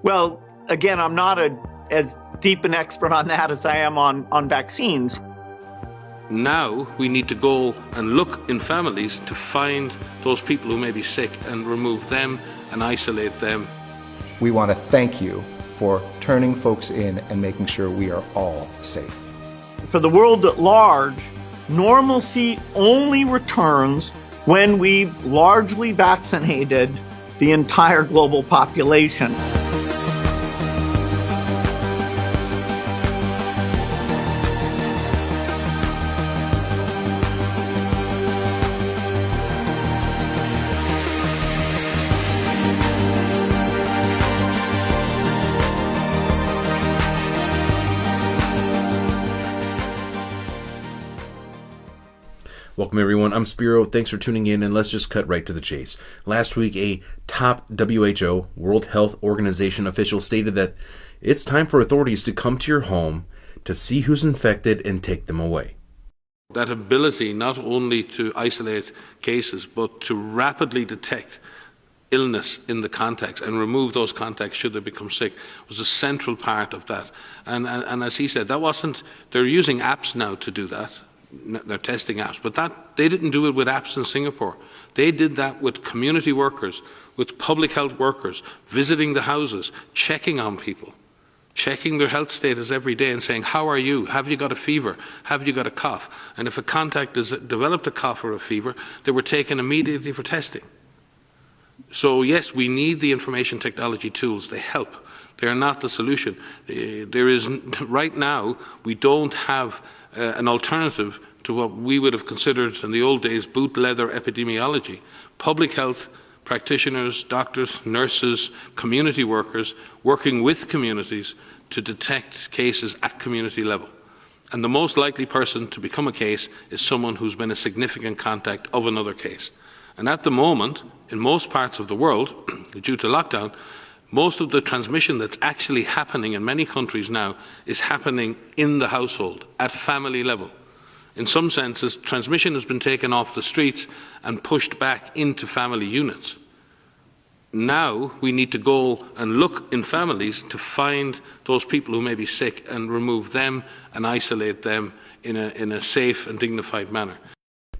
Well, again, I'm not as deep an expert on that as I am on vaccines. Now we need to go and look in families to find those people who may be sick and remove them and isolate them. We want to thank you for turning folks in and making sure we are all safe. For the world at large, normalcy only returns when we've largely vaccinated the entire global population. Welcome everyone, I'm Spiro, thanks for tuning in, and let's just cut right to the chase. Last week, a top WHO, World Health Organization official stated that it's time for authorities to come to your home to see who's infected and take them away. That ability not only to isolate cases, but to rapidly detect illness in the contacts and remove those contacts should they become sick was a central part of that. And as he said, they're using apps now to do that. They're testing apps, but they didn't do it with apps in Singapore. They did that with community workers, with public health workers, visiting the houses, checking on people, checking their health status every day and saying, how are you? Have you got a fever? Have you got a cough? And if a contact has developed a cough or a fever, they were taken immediately for testing. So yes, we need the information technology tools. They help. They are not the solution. Right now, we don't have an alternative to what we would have considered in the old days boot leather epidemiology. Public health practitioners, doctors, nurses, community workers working with communities to detect cases at community level. And the most likely person to become a case is someone who's been a significant contact of another case. And at the moment, in most parts of the world, due to lockdown, most of the transmission that's actually happening in many countries now is happening in the household, at family level. In some senses, transmission has been taken off the streets and pushed back into family units. Now we need to go and look in families to find those people who may be sick and remove them and isolate them in a safe and dignified manner.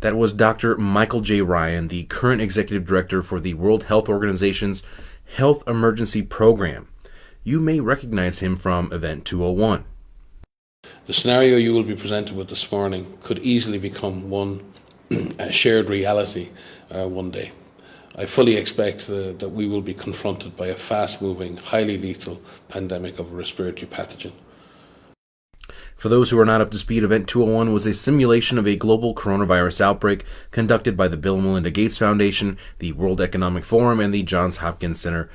That was Dr. Michael J. Ryan, the current executive director for the World Health Organization's Health Emergency Program. You may recognize him from Event 201. The scenario you will be presented with this morning could easily become a shared reality one day. I fully expect that we will be confronted by a fast-moving, highly lethal pandemic of a respiratory pathogen. For those who are not up to speed, Event 201 was a simulation of a global coronavirus outbreak conducted by the Bill and Melinda Gates Foundation, the World Economic Forum, and the Johns Hopkins Center,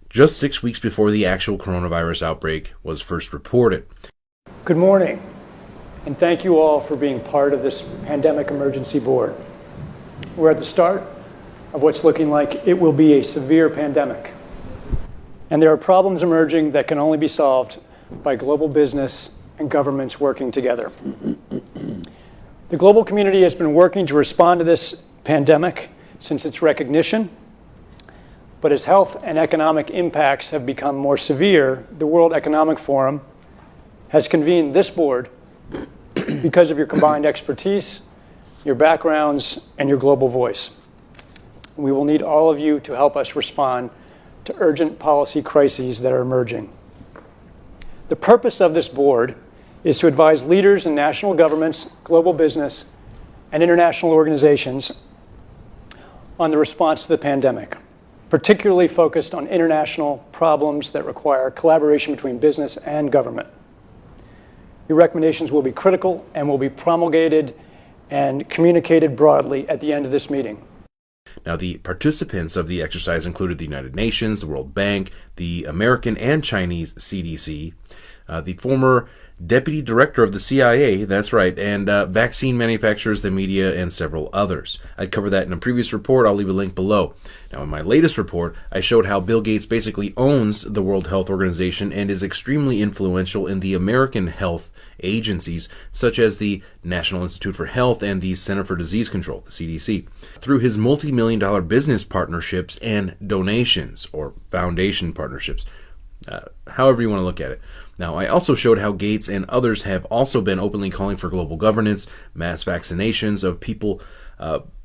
just 6 weeks before the actual coronavirus outbreak was first reported. Good morning, and thank you all for being part of this Pandemic Emergency Board. We're at the start of what's looking like it will be a severe pandemic, and there are problems emerging that can only be solved by global business and governments working together. The global community has been working to respond to this pandemic since its recognition, but as health and economic impacts have become more severe, the World Economic Forum has convened this board because of your combined expertise, your backgrounds, and your global voice. We will need all of you to help us respond to urgent policy crises that are emerging. The purpose of this board is to advise leaders in national governments, global business, and international organizations on the response to the pandemic, particularly focused on international problems that require collaboration between business and government. Your recommendations will be critical and will be promulgated and communicated broadly at the end of this meeting. Now, the participants of the exercise included the United Nations, the World Bank, the American and Chinese CDC, the former deputy director of the CIA, that's right, and vaccine manufacturers, the media, and several others. I covered that in a previous report. I'll leave a link below. Now, in my latest report, I showed how Bill Gates basically owns the World Health Organization and is extremely influential in the American health agencies, such as the National Institute for Health and the Center for Disease Control, the CDC, through his multi-million-dollar business partnerships and donations, or foundation partnerships. however you want to look at it. Now, I also showed how Gates and others have also been openly calling for global governance, mass vaccinations of people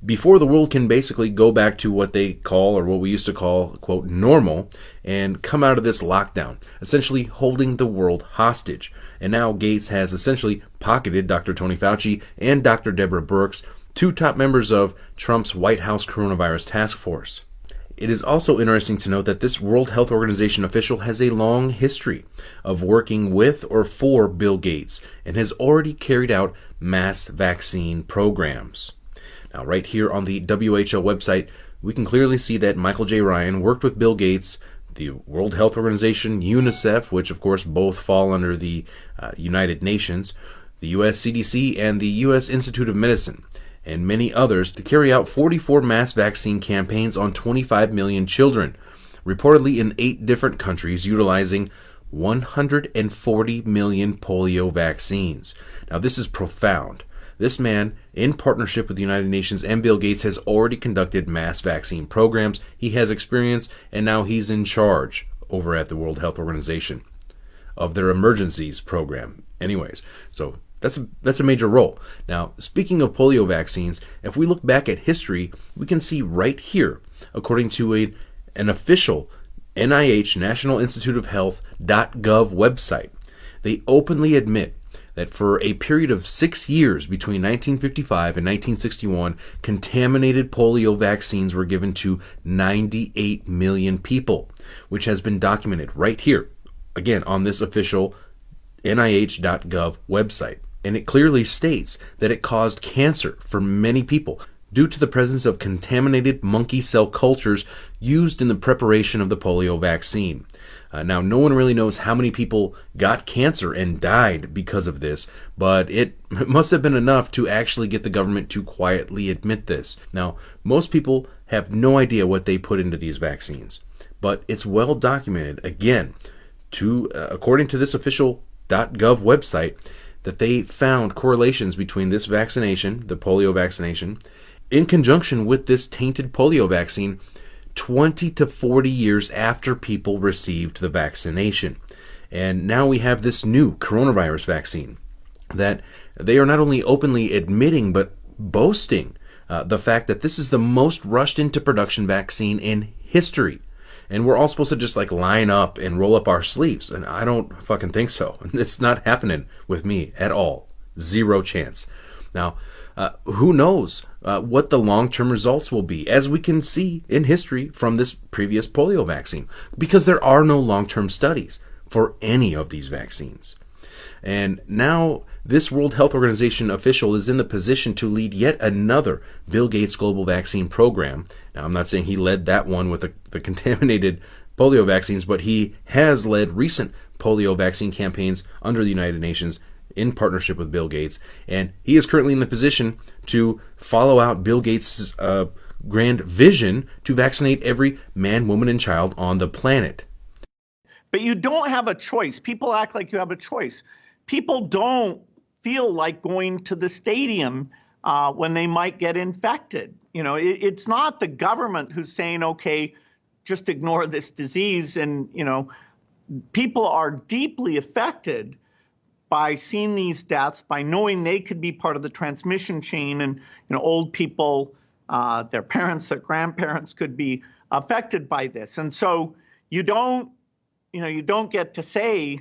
before the world can basically go back to what they call, or what we used to call, quote, normal, and come out of this lockdown, essentially holding the world hostage. And now Gates has essentially pocketed Dr. Tony Fauci and Dr. Deborah Birx, two top members of Trump's White House coronavirus task force. It is also interesting to note that this World Health Organization official has a long history of working with or for Bill Gates and has already carried out mass vaccine programs. Now, right here on the WHO website, we can clearly see that Michael J. Ryan worked with Bill Gates, the World Health Organization, UNICEF, which of course both fall under the United Nations, the US CDC, and the US Institute of Medicine, and many others, to carry out 44 mass vaccine campaigns on 25 million children, reportedly in 8 different countries, utilizing 140 million polio vaccines. Now, this is profound. This man, in partnership with the United Nations and Bill Gates, has already conducted mass vaccine programs. He has experience, and now he's in charge over at the World Health Organization of their emergencies program. Anyways, so that's a major role. Now, speaking of polio vaccines, if we look back at history, we can see right here, according to an official NIH, National Institute of Health.gov website, they openly admit that for a period of 6 years between 1955 and 1961, contaminated polio vaccines were given to 98 million people, which has been documented right here, again, on this official NIH.gov website. And it clearly states that it caused cancer for many people due to the presence of contaminated monkey cell cultures used in the preparation of the polio vaccine. Now, no one really knows how many people got cancer and died because of this, but it must have been enough to actually get the government to quietly admit this. Now, most people have no idea what they put into these vaccines, but it's well documented, again, according to this official .gov website, that they found correlations between this vaccination, the polio vaccination, in conjunction with this tainted polio vaccine 20 to 40 years after people received the vaccination. And now we have this new coronavirus vaccine that they are not only openly admitting but boasting the fact that this is the most rushed into production vaccine in history. And we're all supposed to just like line up and roll up our sleeves. And I don't fucking think so. It's not happening with me at all. Zero chance. Now, who knows what the long-term results will be, as we can see in history from this previous polio vaccine, because there are no long-term studies for any of these vaccines. And now this World Health Organization official is in the position to lead yet another Bill Gates global vaccine program. Now, I'm not saying he led that one with the contaminated polio vaccines, but he has led recent polio vaccine campaigns under the United Nations in partnership with Bill Gates, and he is currently in the position to follow out Bill Gates' grand vision to vaccinate every man, woman, and child on the planet. But you don't have a choice. People act like you have a choice. People don't feel like going to the stadium when they might get infected. You know, it's not the government who's saying, okay, just ignore this disease. And, you know, people are deeply affected by seeing these deaths, by knowing they could be part of the transmission chain, and old people, their parents, their grandparents could be affected by this. And so you don't get to say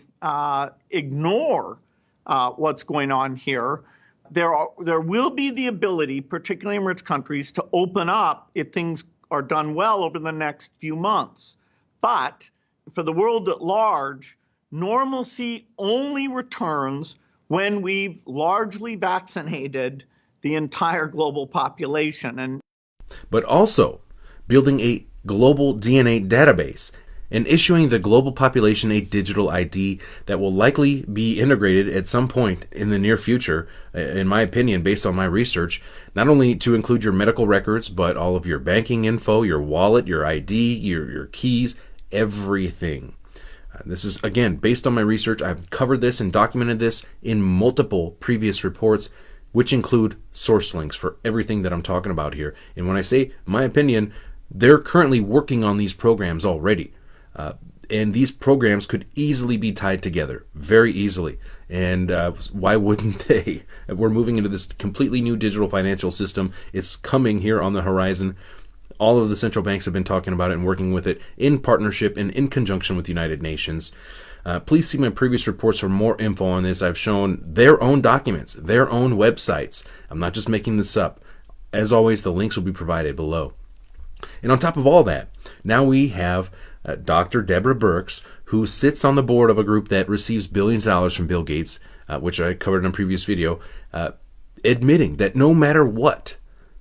ignore what's going on here. There will be the ability, particularly in rich countries, to open up if things are done well over the next few months. But for the world at large, normalcy only returns when we've largely vaccinated the entire global population. But also building a global DNA database and issuing the global population a digital ID that will likely be integrated at some point in the near future, in my opinion, based on my research, not only to include your medical records, but all of your banking info, your wallet, your ID, your keys, everything. This is, again, based on my research. I've covered this and documented this in multiple previous reports, which include source links for everything that I'm talking about here. And when I say my opinion, they're currently working on these programs already. And these programs could easily be tied together, very easily. And why wouldn't they? We're moving into this completely new digital financial system. It's coming here on the horizon. All of the central banks have been talking about it and working with it in partnership and in conjunction with the United Nations. Please see my previous reports for more info on this. I've shown their own documents, their own websites. I'm not just making this up. As always, the links will be provided below. And on top of all that, now we have Dr. Deborah Birx, who sits on the board of a group that receives billions of dollars from Bill Gates, which I covered in a previous video, admitting that no matter what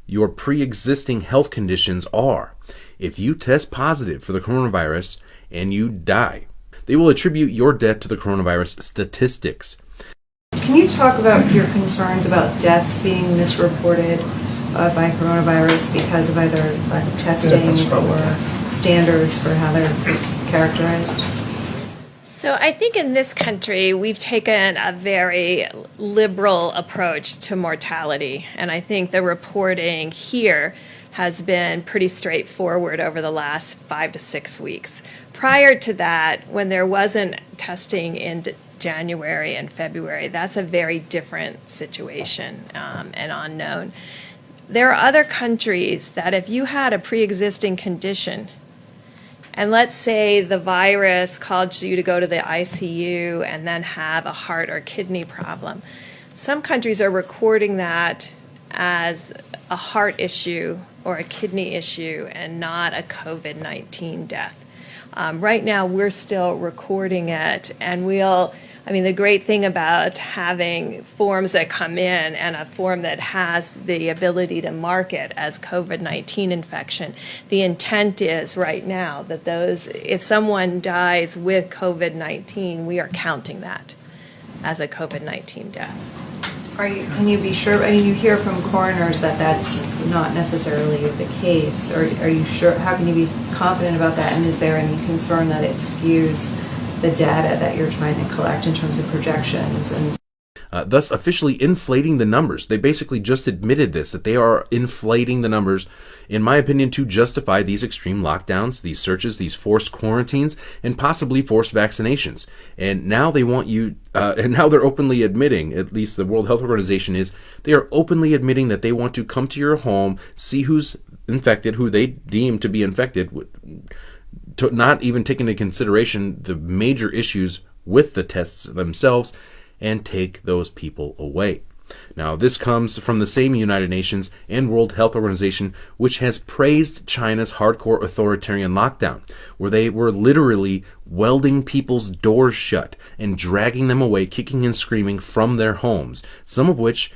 your pre-existing health conditions are, if you test positive for the coronavirus and you die, they will attribute your death to the coronavirus statistics. Can you talk about your concerns about deaths being misreported by coronavirus because of either lack of testing or standards for how they're characterized? So I think in this country, we've taken a very liberal approach to mortality. And I think the reporting here has been pretty straightforward over the last 5 to 6 weeks. Prior to that, when there wasn't testing in January and February, that's a very different situation and unknown. There are other countries that if you had a pre-existing condition, and let's say the virus caused you to go to the ICU and then have a heart or kidney problem, some countries are recording that as a heart issue or a kidney issue and not a COVID-19 death. Right now, we're still recording it, and the great thing about having forms that come in and a form that has the ability to mark it as COVID-19 infection, the intent is right now that if someone dies with COVID-19, we are counting that as a COVID-19 death. Can you be sure? I mean, you hear from coroners that that's not necessarily the case. Or are you sure? How can you be confident about that? And is there any concern that it skews the data that you're trying to collect in terms of projections and thus officially inflating the numbers? They basically just admitted this, that they are inflating the numbers, in my opinion, to justify these extreme lockdowns, these searches, these forced quarantines, and possibly forced vaccinations. And now they want you, and now they're openly admitting, at least the World Health Organization is, they are openly admitting that they want to come to your home, see who's infected, who they deem to be infected, to not even take into consideration the major issues with the tests themselves, and take those people away. Now, this comes from the same United Nations and World Health Organization, which has praised China's hardcore authoritarian lockdown, where they were literally welding people's doors shut and dragging them away, kicking and screaming from their homes, some of which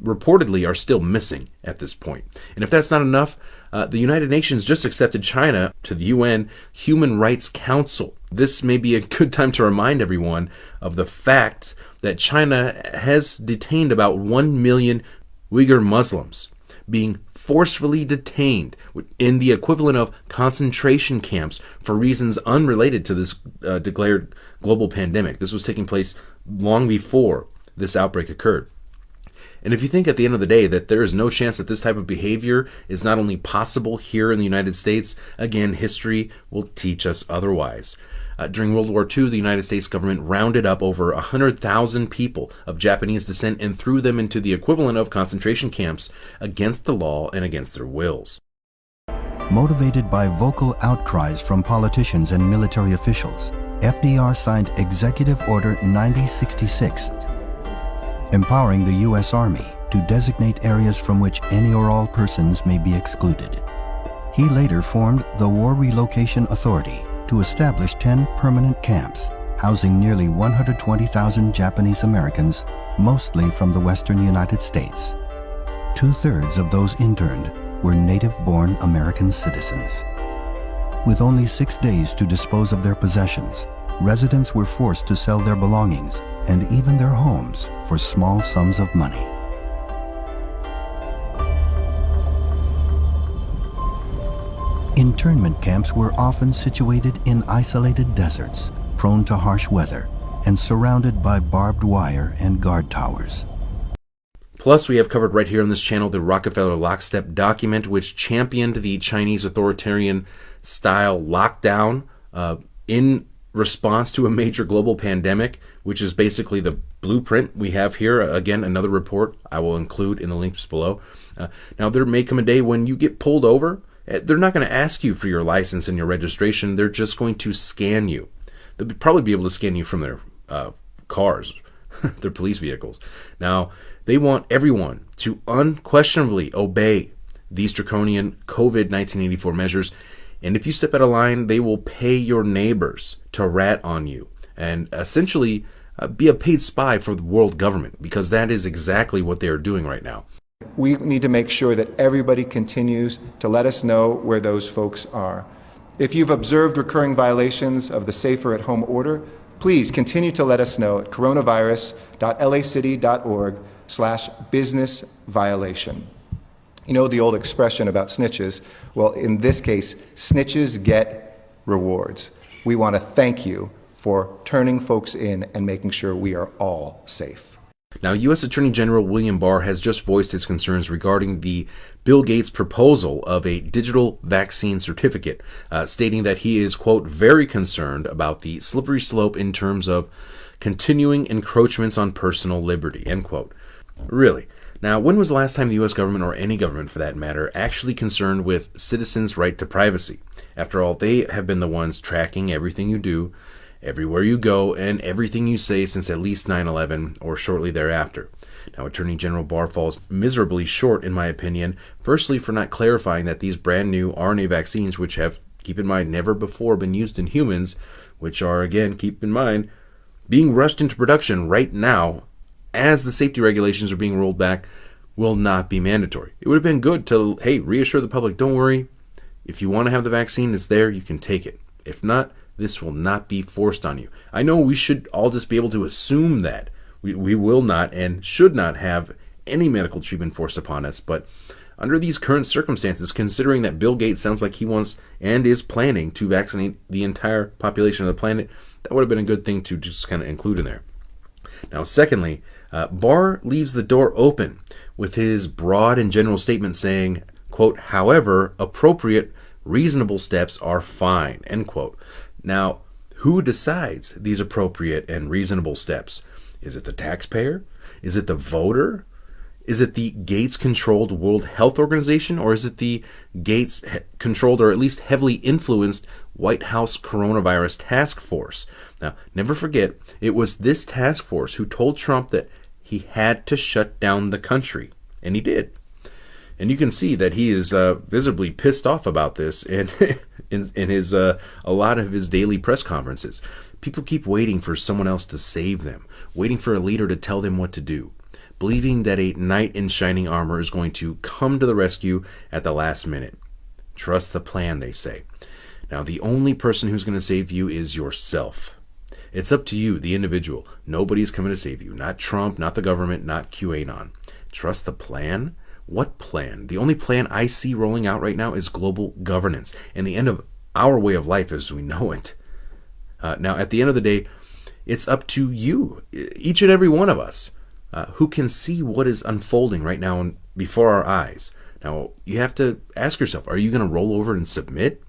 reportedly are still missing at this point. And if that's not enough, the United Nations just accepted China to the UN Human Rights Council. This may be a good time to remind everyone of the fact that China has detained about 1 million Uyghur Muslims, being forcefully detained in the equivalent of concentration camps for reasons unrelated to this declared global pandemic. This was taking place long before this outbreak occurred. And if you think at the end of the day that there is no chance that this type of behavior is not only possible here in the United States, again, history will teach us otherwise. During World War II, the United States government rounded up over 100,000 people of Japanese descent and threw them into the equivalent of concentration camps against the law and against their wills. Motivated by vocal outcries from politicians and military officials, FDR signed Executive Order 9066, empowering the U.S. Army to designate areas from which any or all persons may be excluded. He later formed the War Relocation Authority to establish 10 permanent camps housing nearly 120,000 Japanese Americans, mostly from the western United States. 2/3 of those interned were native-born American citizens. With only 6 days to dispose of their possessions, residents were forced to sell their belongings and even their homes for small sums of money. Internment camps were often situated in isolated deserts, prone to harsh weather, and surrounded by barbed wire and guard towers. Plus, we have covered right here on this channel the Rockefeller Lockstep document, which championed the Chinese authoritarian style lockdown in response to a major global pandemic, which is basically the blueprint we have here. Again, another report I will include in the links below. Now, there may come a day when you get pulled over. They're not going to ask you for your license and your registration. They're just going to scan you. They'll probably be able to scan you from their cars, their police vehicles. Now, they want everyone to unquestionably obey these draconian COVID 1984 measures. And if you step out of line, they will pay your neighbors to rat on you and essentially be a paid spy for the world government, because that is exactly what they are doing right now. We need to make sure that everybody continues to let us know where those folks are. If you've observed recurring violations of the Safer at Home order, please continue to let us know at coronavirus.lacity.org/business violation. You know the old expression about snitches? Well, in this case, snitches get rewards. We want to thank you for turning folks in and making sure we are all safe. Now, U.S. Attorney General William Barr has just voiced his concerns regarding the Bill Gates proposal of a digital vaccine certificate, stating that he is, quote, very concerned about the slippery slope in terms of continuing encroachments on personal liberty, end quote. Really? Now, when was the last time the U.S. government, or any government for that matter, actually concerned with citizens' right to privacy? After all, they have been the ones tracking everything you do, everywhere you go, and everything you say since at least 9/11 or shortly thereafter. Now, Attorney General Barr falls miserably short, in my opinion, firstly for not clarifying that these brand new RNA vaccines, which have, keep in mind, never before been used in humans, which are, again, keep in mind, being rushed into production right now as the safety regulations are being rolled back, will not be mandatory. It would have been good to, hey, reassure the public, don't worry, if you want to have the vaccine, it's there, you can take it. If not, this will not be forced on you. I know we should all just be able to assume that. We will not and should not have any medical treatment forced upon us, but under these current circumstances, considering that Bill Gates sounds like he wants and is planning to vaccinate the entire population of the planet, that would have been a good thing to just kind of include in there. Now, secondly, Barr leaves the door open with his broad and general statement saying, quote, however, appropriate, reasonable steps are fine, end quote. Now, who decides these appropriate and reasonable steps? Is it the taxpayer? Is it the voter? Is it the Gates-controlled World Health Organization? Or is it the Gates-controlled, or at least heavily influenced, White House Coronavirus Task Force? Now, never forget, it was this task force who told Trump that he had to shut down the country. And he did. And you can see that he is visibly pissed off about this in his a lot of his daily press conferences. People keep waiting for someone else to save them, waiting for a leader to tell them what to do, believing that a knight in shining armor is going to come to the rescue at the last minute. Trust the plan, they say. Now, the only person who's going to save you is yourself. It's up to you, the individual. Nobody's coming to save you. Not Trump, not the government, not QAnon. Trust the plan? What plan? The only plan I see rolling out right now is global governance and the end of our way of life as we know it. Now, at the end of the day, it's up to you, each and every one of us, who can see what is unfolding right now before our eyes. Now, you have to ask yourself, are you going to roll over and submit?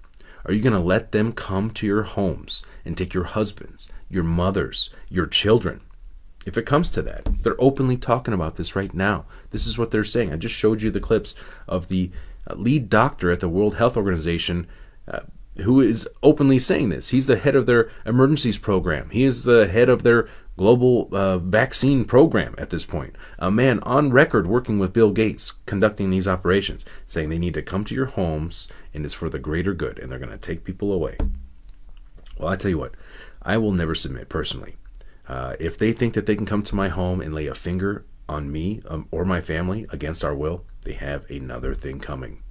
Are you going to let them come to your homes and take your husbands, your mothers, your children? If it comes to that, they're openly talking about this right now. This is what they're saying. I just showed you the clips of the lead doctor at the World Health Organization who is openly saying this. He's the head of their emergencies program. He is the head of their global vaccine program at this point. A man on record working with Bill Gates conducting these operations, saying they need to come to your homes and it's for the greater good and they're going to take people away. Well, I tell you what, I will never submit personally. If they think that they can come to my home and lay a finger on me or my family against our will, they have another thing coming.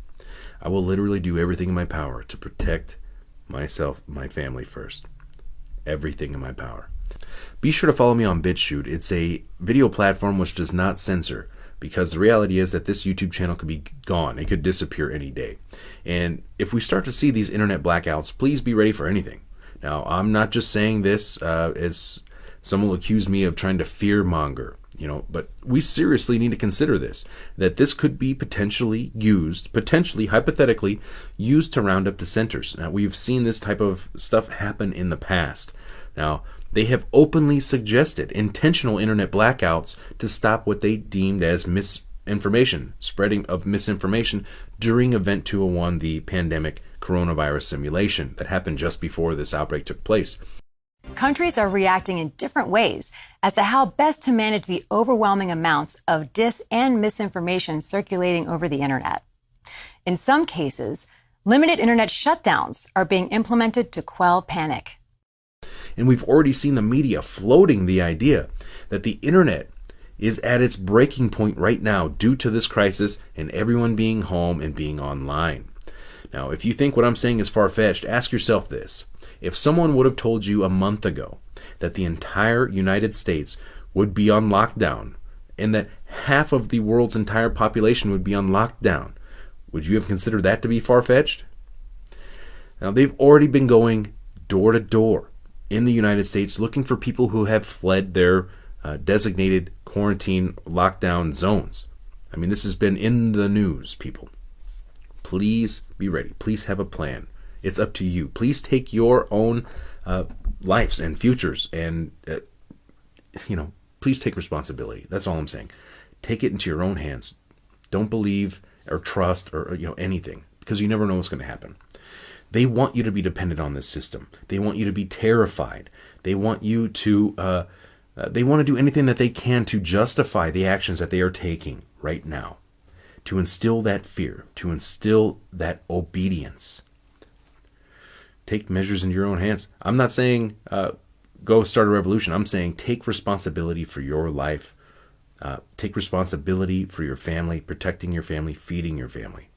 I will literally do everything in my power to protect myself, my family first. Everything in my power. Be sure to follow me on BitChute. It's a video platform which does not censor, because the reality is that this YouTube channel could be gone. It could disappear any day. And if we start to see these internet blackouts, please be ready for anything. Now, I'm not just saying this as someone will accuse me of trying to fear monger. But we seriously need to consider this, that this could be potentially, hypothetically, used to round up dissenters. Now, we've seen this type of stuff happen in the past. Now, they have openly suggested intentional internet blackouts to stop what they deemed as spreading of misinformation during Event 201, the pandemic coronavirus simulation that happened just before this outbreak took place. Countries are reacting in different ways as to how best to manage the overwhelming amounts of dis and misinformation circulating over the internet. In some cases, limited internet shutdowns are being implemented to quell panic. And we've already seen the media floating the idea that the internet is at its breaking point right now due to this crisis and everyone being home and being online. Now, if you think what I'm saying is far-fetched, ask yourself this. If someone would have told you a month ago that the entire United States would be on lockdown and that half of the world's entire population would be on lockdown, would you have considered that to be far-fetched? Now, they've already been going door to door in the United States looking for people who have fled their designated quarantine lockdown zones. I mean, this has been in the news, people. Please be ready. Please have a plan. It's up to you. Please take your own lives and futures and, please take responsibility. That's all I'm saying. Take it into your own hands. Don't believe or trust or anything, because you never know what's going to happen. They want you to be dependent on this system. They want you to be terrified. They want you to, they want to do anything that they can to justify the actions that they are taking right now, to instill that fear, to instill that obedience. Take measures in your own hands. I'm not saying go start a revolution. I'm saying take responsibility for your life. Take responsibility for your family, protecting your family, feeding your family.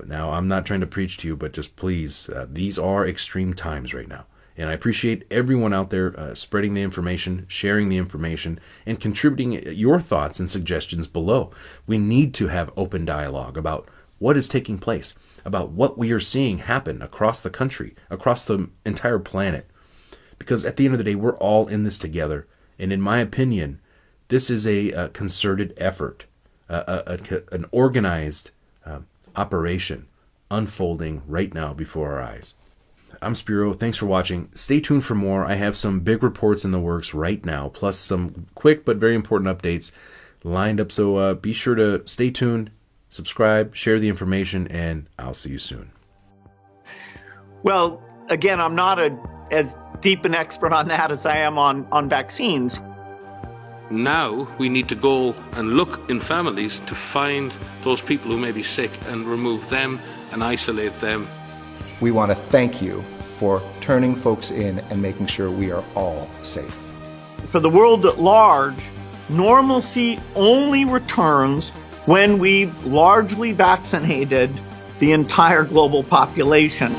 Now, I'm not trying to preach to you, but just please, these are extreme times right now. And I appreciate everyone out there spreading the information, sharing the information, and contributing your thoughts and suggestions below. We need to have open dialogue about what is taking place, about what we are seeing happen across the country, across the entire planet. Because at the end of the day, we're all in this together. And in my opinion, this is a concerted effort, an organized operation unfolding right now before our eyes. I'm Spiro. Thanks for watching. Stay tuned for more. I have some big reports in the works right now, plus some quick but very important updates lined up. So be sure to stay tuned, subscribe, share the information, and I'll see you soon. Well, again, I'm not as deep an expert on that as I am on vaccines. Now we need to go and look in families to find those people who may be sick and remove them and isolate them. We want to thank you for turning folks in and making sure we are all safe. For the world at large, normalcy only returns when we've largely vaccinated the entire global population.